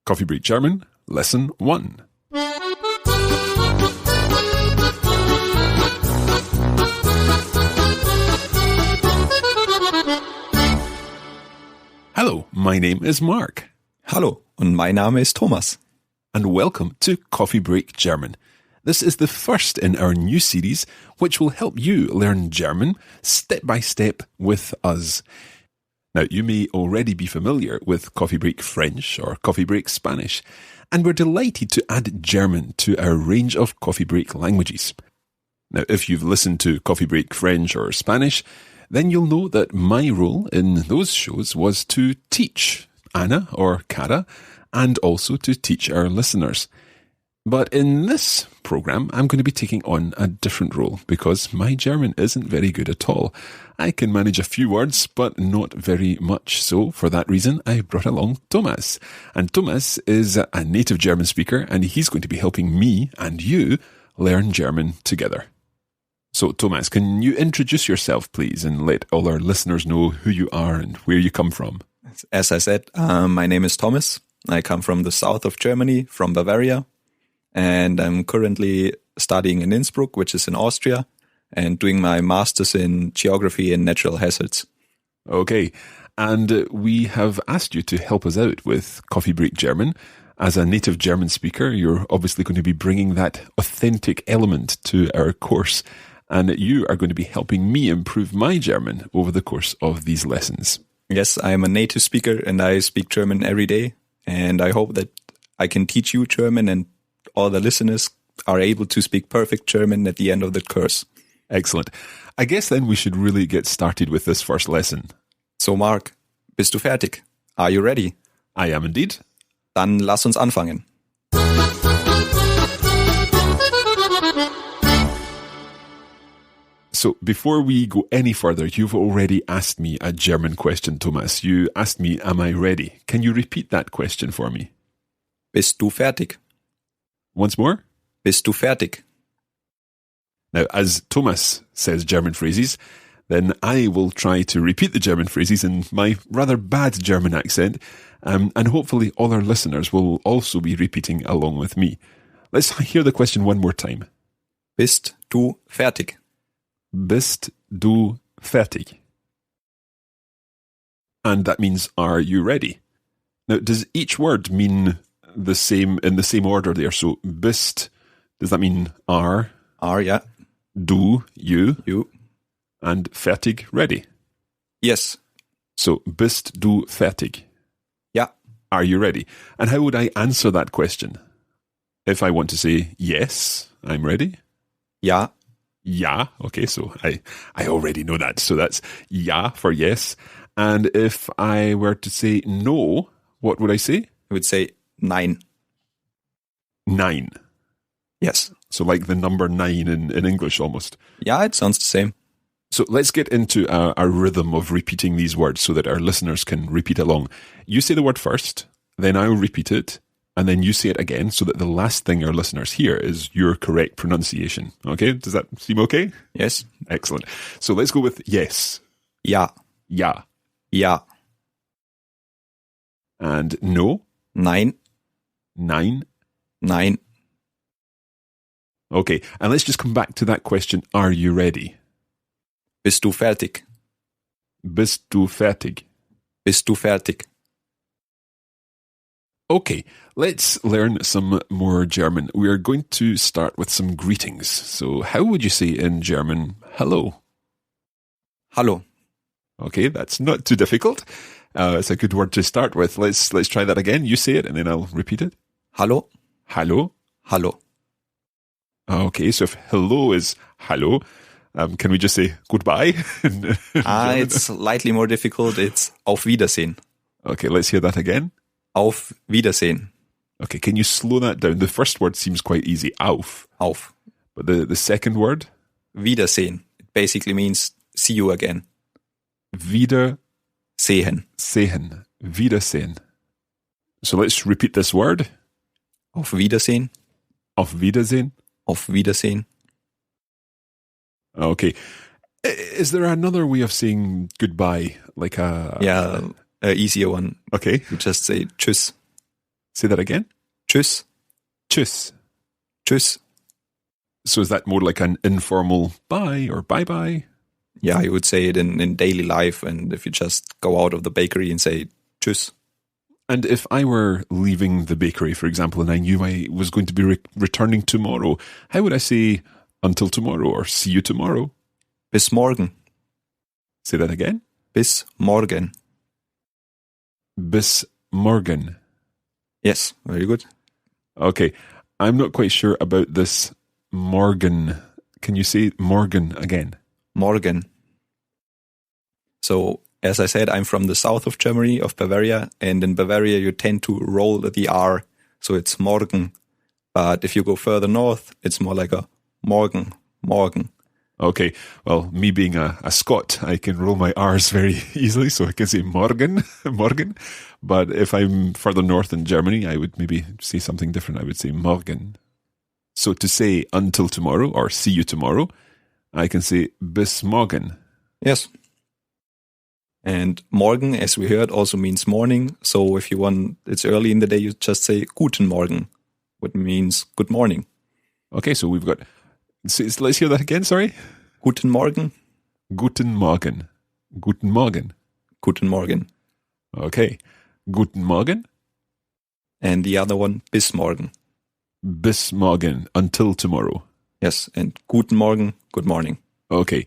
Coffee Break German, Lesson 1. Hello, my name is Mark. Hallo, und mein Name ist Thomas. And welcome to Coffee Break German. This is the first in our new series, which will help you learn German step by step with us. Now, you may already be familiar with Coffee Break French or Coffee Break Spanish, and we're delighted to add German to our range of Coffee Break languages. Now, if you've listened to Coffee Break French or Spanish, then you'll know that my role in those shows was to teach Anna or Cara, and also to teach our listeners. But in this program, I'm going to be taking on a different role because my German isn't very good at all. I can manage a few words, but not very much. So for that reason, I brought along Thomas. And Thomas is a native German speaker, and he's going to be helping me and you learn German together. So Thomas, can you introduce yourself, please, and let all our listeners know who you are and where you come from? As I said, my name is Thomas. I come from the south of Germany, from Bavaria. And I'm currently studying in Innsbruck, which is in Austria, and doing my master's in geography and natural hazards. Okay, and we have asked you to help us out with Coffee Break German. As a native German speaker, you're obviously going to be bringing that authentic element to our course, and you are going to be helping me improve my German over the course of these lessons. Yes, I'm a native speaker and I speak German every day, and I hope that I can teach you German and all the listeners are able to speak perfect German at the end of the course. Excellent. I guess then we should really get started with this first lesson. So Mark, bist du fertig? Are you ready? I am indeed. Dann lass uns anfangen. So before we go any further, you've already asked me a German question, Thomas. You asked me, am I ready? Can you repeat that question for me? Bist du fertig? Once more? Bist du fertig? Now, as Thomas says German phrases, then I will try to repeat the German phrases in my rather bad German accent, and hopefully all our listeners will also be repeating along with me. Let's hear the question one more time. Bist du fertig? Bist du fertig? And that means, are you ready? Now, does each word mean the same in the same order there? So bist, does that mean are? Are, yeah. Du, you. You. And fertig, ready. Yes. So bist du fertig? Yeah. Are you ready? And how would I answer that question? If I want to say yes, I'm ready. Ja. Ja. Okay, so I already know that. So that's ja for yes. And if I were to say no, what would I say? I would say nein. 9. Yes. So like the number 9 in English almost. Yeah, it sounds the same. So let's get into our rhythm of repeating these words so that our listeners can repeat along. You say the word first, then I'll repeat it, and then you say it again so that the last thing our listeners hear is your correct pronunciation. Okay? Does that seem okay? Yes. Excellent. So let's go with yes. Ja. Ja. Ja. And no. Nein. Nein. Nein. Okay, and let's just come back to that question. Are you ready? Bist du fertig? Bist du fertig? Bist du fertig? Okay, let's learn some more German. We are going to start with some greetings. So how would you say in German, hello? Hallo. Okay, that's not too difficult. It's a good word to start with. Let's try that again. You say it and then I'll repeat it. Hallo. Hallo. Hallo. Okay, so if hello is hallo, can we just say goodbye? It's slightly more difficult. It's auf Wiedersehen. Okay, let's hear that again. Auf Wiedersehen. Okay, can you slow that down? The first word seems quite easy. Auf. Auf. But the second word? Wiedersehen. It basically means see you again. Wiedersehen. Sehen. Wiedersehen. So let's repeat this word. Auf Wiedersehen. Auf Wiedersehen. Auf Wiedersehen. Okay. Is there another way of saying goodbye? Like a easier one. Okay. You just say tschüss. Say that again. Tschüss. Tschüss. Tschüss. So is that more like an informal bye or bye-bye? Yeah, you would say it in daily life, and if you just go out of the bakery and say tschüss. And if I were leaving the bakery, for example, and I knew I was going to be returning tomorrow, how would I say until tomorrow or see you tomorrow? Bis morgen. Say that again. Bis morgen. Bis morgen. Yes, very good. Okay, I'm not quite sure about this morgen. Can you say morgen again? Morgen. So, as I said, I'm from the south of Germany, of Bavaria, and in Bavaria you tend to roll the R, so it's morgen. But if you go further north, it's more like a morgen, morgen. Okay, well, me being a Scot, I can roll my R's very easily, so I can say morgen, morgen. But if I'm further north in Germany, I would maybe say something different. I would say morgen. So to say until tomorrow or see you tomorrow, I can say bis morgen. Yes. And morgen, as we heard, also means morning. So if you want, it's early in the day, you just say guten Morgen, which means good morning. Okay, so we've got, let's hear that again, sorry. Guten Morgen. Guten Morgen. Guten Morgen. Guten Morgen. Okay. Guten Morgen. And the other one, bis morgen. Bis morgen, until tomorrow. Yes, and guten Morgen, good morning. Okay.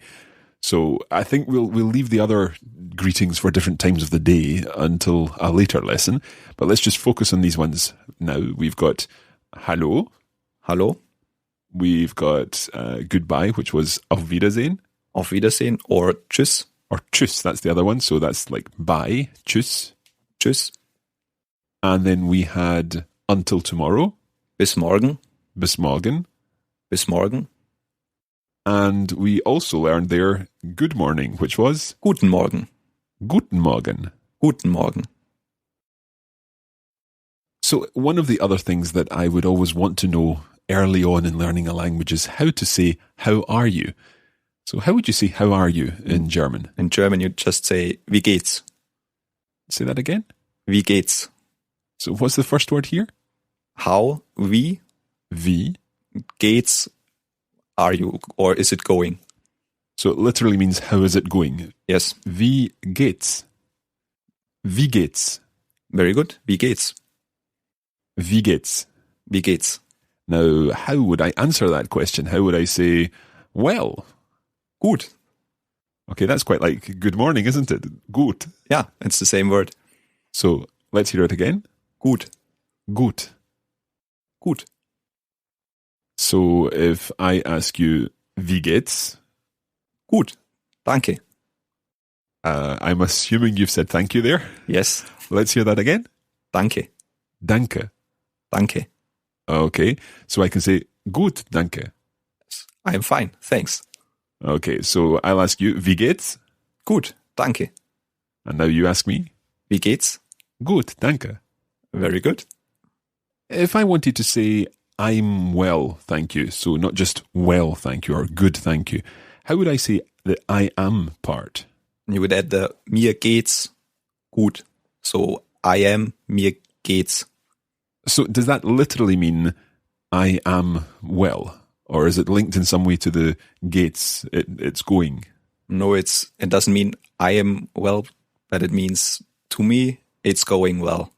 So I think we'll leave the other greetings for different times of the day until a later lesson. But let's just focus on these ones now. We've got hallo. Hallo. We've got goodbye, which was auf Wiedersehen. Auf Wiedersehen or tschüss. Or tschüss, that's the other one. So that's like bye, tschüss. Tschüss. And then we had until tomorrow. Bis morgen. Bis morgen. Bis morgen. And we also learned there good morning, which was? Guten Morgen. Guten Morgen. Guten Morgen. So one of the other things that I would always want to know early on in learning a language is how to say, how are you? So how would you say, how are you in German? In German, you just say, wie geht's? Say that again? Wie geht's? So what's the first word here? How, wie, Wie. geht's, are you, or is it going? So it literally means, how is it going? Yes. Wie geht's? Wie geht's? Very good. Wie geht's? Wie geht's? Wie geht's? Now, how would I answer that question? How would I say, well? Gut. Okay, that's quite like good morning, isn't it? Gut. Yeah, it's the same word. So let's hear it again. Gut. Gut. Gut. So if I ask you, wie geht's? Gut. Danke. I'm assuming you've said thank you there. Yes. Let's hear that again. Danke. Danke. Danke. Okay, so I can say gut, danke. I'm fine, thanks. Okay, so I'll ask you, wie geht's? Gut, danke. And now you ask me. Wie geht's? Gut, danke. Very good. If I wanted to say, I'm well, thank you, so not just well, thank you, or good, thank you, how would I say the I am part? You would add the mir geht's gut. So I am, mir geht's. So does that literally mean I am well? Or is it linked in some way to the gates, it's going? No, it doesn't mean I am well, but it means to me, it's going well.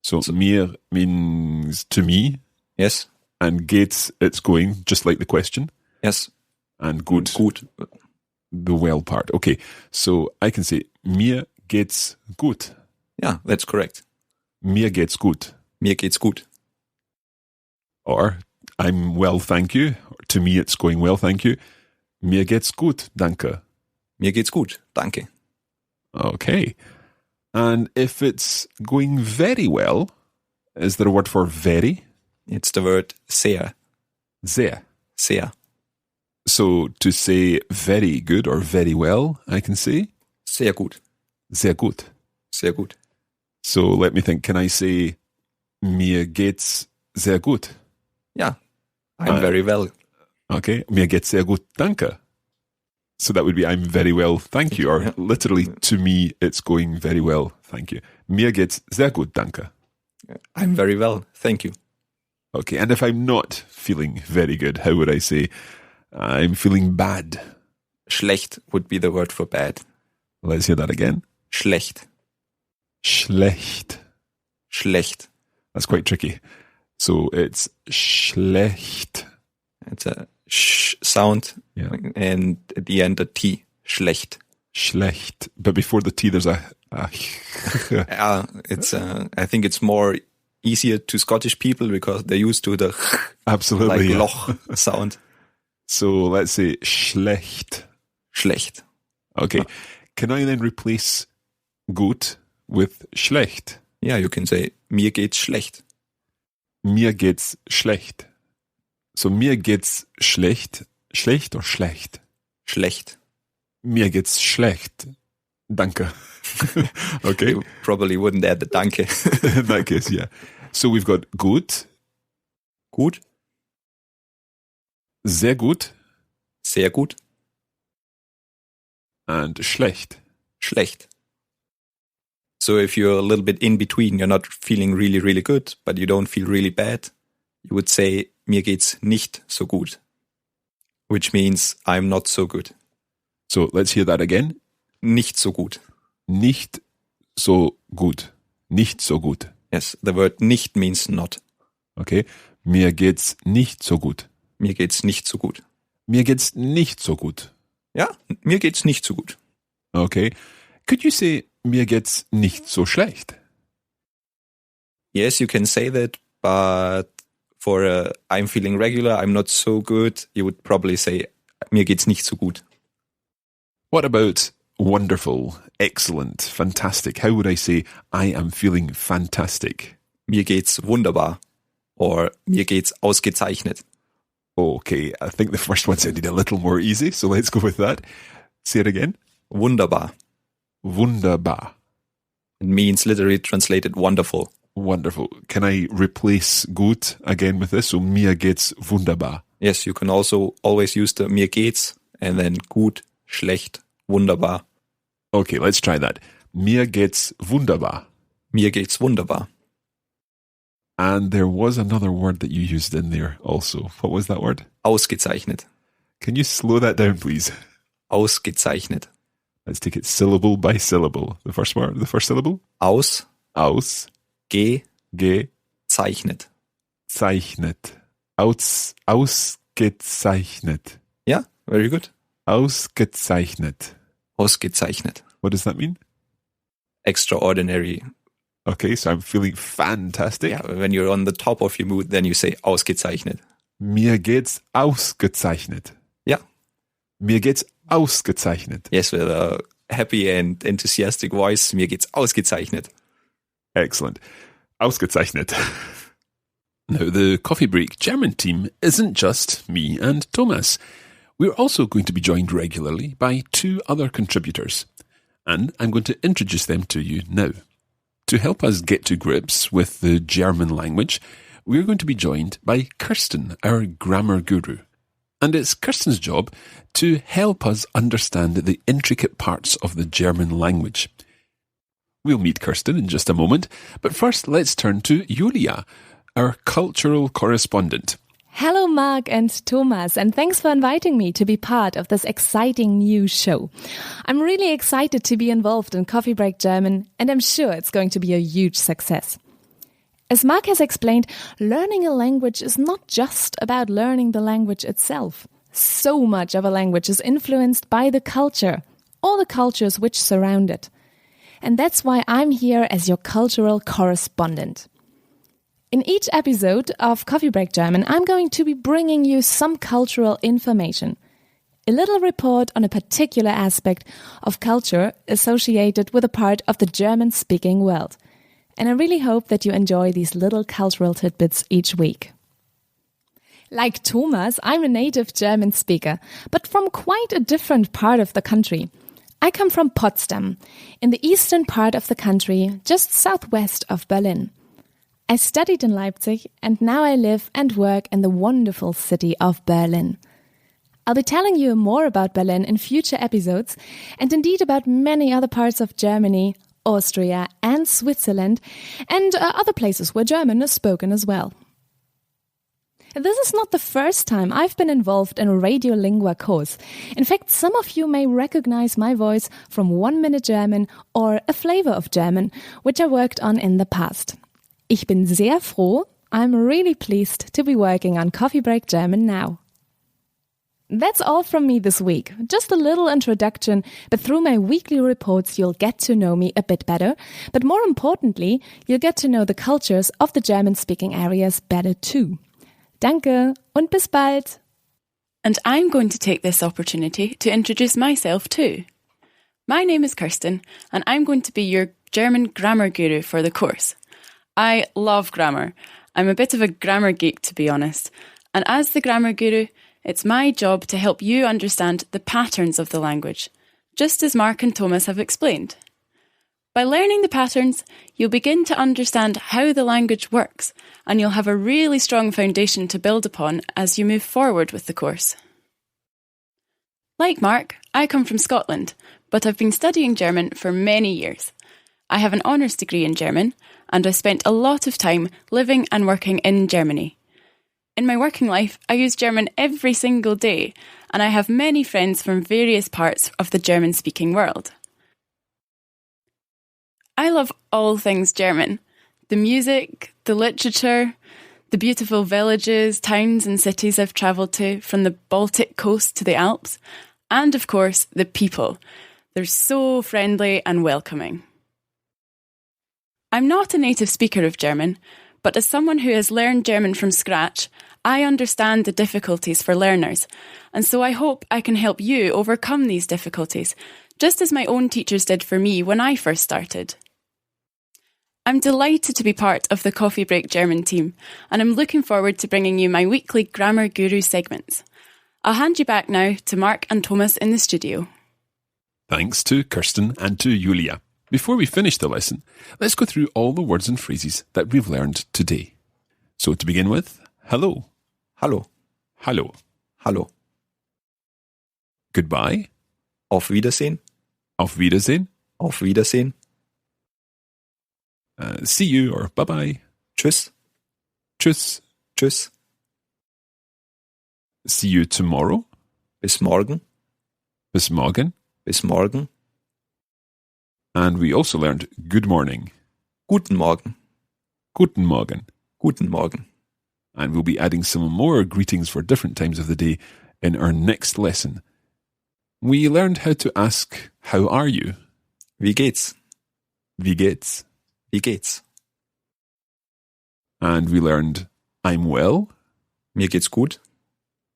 So mir means to me. Yes. And geht's, it's going, just like the question. Yes. And gut. Gut. The well part. Okay, so I can say, mir geht's gut. Yeah, that's correct. Mir geht's gut. Mir geht's gut. Or, I'm well, thank you. Or, to me, it's going well, thank you. Mir geht's gut, danke. Mir geht's gut, danke. Okay. And if it's going very well, is there a word for very? It's the word sehr. Sehr. Sehr. So to say very good or very well, I can say? Sehr gut. Sehr gut. Sehr gut. So let me think. Can I say, mir geht's sehr gut? Yeah, I'm very well. Okay, mir geht's sehr gut, danke. So that would be, I'm very well, thank you. Or literally, to me, it's going very well, thank you. Mir geht's sehr gut, danke. I'm very well, thank you. Okay, and if I'm not feeling very good, how would I say I'm feeling bad? Schlecht would be the word for bad. Let's hear that again. Schlecht. Schlecht. Schlecht. That's quite tricky. So it's schlecht. It's a sh sound, and at the end a T. Schlecht. Schlecht. But before the T there's a it's I think it's more easier to Scottish people because they're used to the absolutely like loch sound. So let's say schlecht. Schlecht. Okay. Can I then replace gut with schlecht? Yeah, you can say mir geht's schlecht. Mir geht's schlecht. So mir geht's schlecht. Schlecht or schlecht? Schlecht. Mir geht's schlecht. Danke. Okay. You probably wouldn't add the danke. In that case, yeah. So we've got gut. Gut. Sehr gut. Sehr gut. And schlecht. Schlecht. So if you're a little bit in between, you're not feeling really, really good, but you don't feel really bad, you would say, mir geht's nicht so gut. Which means, I'm not so good. So let's hear that again. Nicht so gut. Nicht so gut. Nicht so gut. Yes, the word nicht means not. Okay. Mir geht's nicht so gut. Mir geht's nicht so gut. Mir geht's nicht so gut. Ja, mir geht's nicht so gut. Okay. Could you say, mir geht's nicht so schlecht? Yes, you can say that, but for I'm feeling regular, I'm not so good, you would probably say, mir geht's nicht so gut. What about wonderful, excellent, fantastic? How would I say, I am feeling fantastic? Mir geht's wunderbar. Or mir geht's ausgezeichnet. Okay, I think the first one sounded a little more easy, so let's go with that. Say it again. Wunderbar. Wunderbar. It means literally translated wonderful. Wonderful. Can I replace gut again with this? So mir geht's wunderbar. Yes, you can also always use the mir geht's and then gut, schlecht, wunderbar. Okay, let's try that. Mir geht's wunderbar. Mir geht's wunderbar. And there was another word that you used in there also. What was that word? Ausgezeichnet. Can you slow that down, please? Ausgezeichnet. Let's take it syllable by syllable. The first word, the first syllable? Aus. Aus. Gezeichnet. Zeichnet. Ausgezeichnet. Yeah, very good. Ausgezeichnet. Ausgezeichnet. What does that mean? Extraordinary. Okay, so I'm feeling fantastic. Yeah, when you're on the top of your mood, then you say ausgezeichnet. Mir geht's ausgezeichnet. Yeah. Mir geht's ausgezeichnet. Yes, with a happy and enthusiastic voice. Mir geht's ausgezeichnet. Excellent. Ausgezeichnet. Now, the Coffee Break German team isn't just me and Thomas. We're also going to be joined regularly by two other contributors, and I'm going to introduce them to you now. To help us get to grips with the German language, we're going to be joined by Kirsten, our grammar guru. And it's Kirsten's job to help us understand the intricate parts of the German language. We'll meet Kirsten in just a moment, but first let's turn to Julia, our cultural correspondent. Hello, Mark and Thomas, and thanks for inviting me to be part of this exciting new show. I'm really excited to be involved in Coffee Break German, and I'm sure it's going to be a huge success. As Mark has explained, learning a language is not just about learning the language itself. So much of a language is influenced by the culture, or the cultures which surround it. And that's why I'm here as your cultural correspondent. In each episode of Coffee Break German, I'm going to be bringing you some cultural information. A little report on a particular aspect of culture associated with a part of the German-speaking world. And I really hope that you enjoy these little cultural tidbits each week. Like Thomas, I'm a native German speaker, but from quite a different part of the country. I come from Potsdam, in the eastern part of the country, just southwest of Berlin. I studied in Leipzig and now I live and work in the wonderful city of Berlin. I'll be telling you more about Berlin in future episodes and indeed about many other parts of Germany, Austria and Switzerland, and other places where German is spoken as well. This is not the first time I've been involved in a Radiolingua course. In fact, some of you may recognize my voice from 1 Minute German or A Flavor of German, which I worked on in the past. Ich bin sehr froh. I'm really pleased to be working on Coffee Break German now. That's all from me this week. Just a little introduction, but through my weekly reports you'll get to know me a bit better. But more importantly, you'll get to know the cultures of the German-speaking areas better too. Danke und bis bald. And I'm going to take this opportunity to introduce myself too. My name is Kirsten, and I'm going to be your German grammar guru for the course. I love grammar. I'm a bit of a grammar geek, to be honest. And as the grammar guru, it's my job to help you understand the patterns of the language, just as Mark and Thomas have explained. By learning the patterns, you'll begin to understand how the language works, and you'll have a really strong foundation to build upon as you move forward with the course. Like Mark, I come from Scotland, but I've been studying German for many years. I have an honours degree in German, and I spent a lot of time living and working in Germany. In my working life, I use German every single day, and I have many friends from various parts of the German-speaking world. I love all things German. The music, the literature, the beautiful villages, towns and cities I've travelled to, from the Baltic coast to the Alps, and of course, the people. They're so friendly and welcoming. I'm not a native speaker of German, but as someone who has learned German from scratch, I understand the difficulties for learners, and so I hope I can help you overcome these difficulties, just as my own teachers did for me when I first started. I'm delighted to be part of the Coffee Break German team, and I'm looking forward to bringing you my weekly Grammar Guru segments. I'll hand you back now to Mark and Thomas in the studio. Thanks to Kirsten and to Julia. Before we finish the lesson, let's go through all the words and phrases that we've learned today. So to begin with, hello. Hallo. Hallo. Hallo. Goodbye. Auf Wiedersehen. Auf Wiedersehen. Auf Wiedersehen. See you or bye-bye. Tschüss. Tschüss. Tschüss. See you tomorrow. Bis morgen. Bis morgen. Bis morgen. And we also learned good morning. Guten Morgen. Guten Morgen. Guten Morgen. And we'll be adding some more greetings for different times of the day in our next lesson. We learned how to ask, how are you? Wie geht's? Wie geht's? Wie geht's? And we learned, I'm well. Mir geht's gut.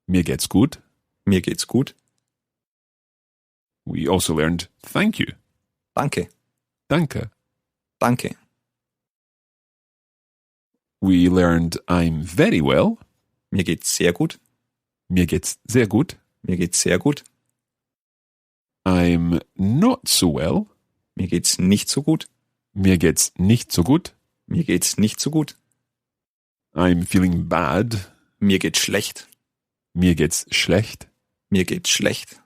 Mir geht's gut. Mir geht's gut. We also learned, thank you. Danke. Danke. Danke. We learned, I'm very well. Mir geht's sehr gut. Mir geht's sehr gut. Mir geht's sehr gut. I'm not so well. Mir geht's nicht so gut. Mir geht's nicht so gut. Mir geht's nicht so gut. I'm feeling bad. Mir geht's schlecht. Mir geht's schlecht. Mir geht's schlecht.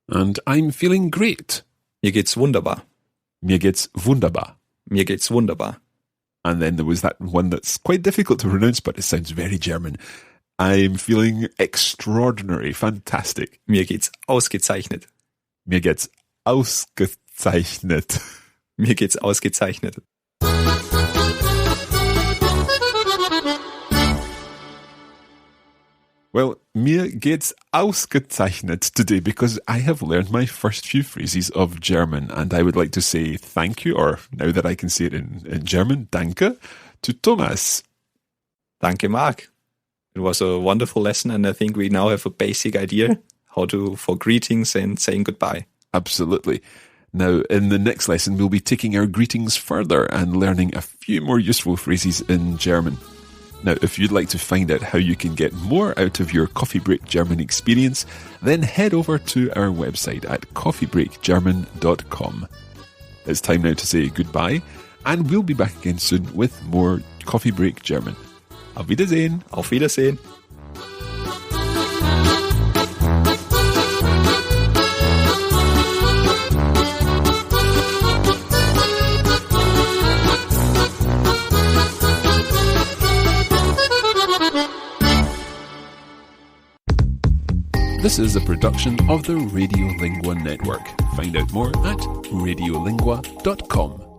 And I'm feeling great. Mir geht's wunderbar. Mir geht's wunderbar. Mir geht's wunderbar. And then there was that one that's quite difficult to pronounce, but it sounds very German. I'm feeling extraordinary, fantastic. Mir geht's ausgezeichnet. Mir geht's ausgezeichnet. Mir geht's ausgezeichnet. Well, mir geht's ausgezeichnet today because I have learned my first few phrases of German, and I would like to say thank you, or now that I can say it in German, danke, to Thomas. Danke, Mark. It was a wonderful lesson, and I think we now have a basic idea for greetings and saying goodbye. Absolutely. Now, in the next lesson, we'll be taking our greetings further and learning a few more useful phrases in German. Now, if you'd like to find out how you can get more out of your Coffee Break German experience, then head over to our website at coffeebreakgerman.com. It's time now to say goodbye, and we'll be back again soon with more Coffee Break German. Auf Wiedersehen. Auf Wiedersehen. This is a production of the Radiolingua Network. Find out more at radiolingua.com.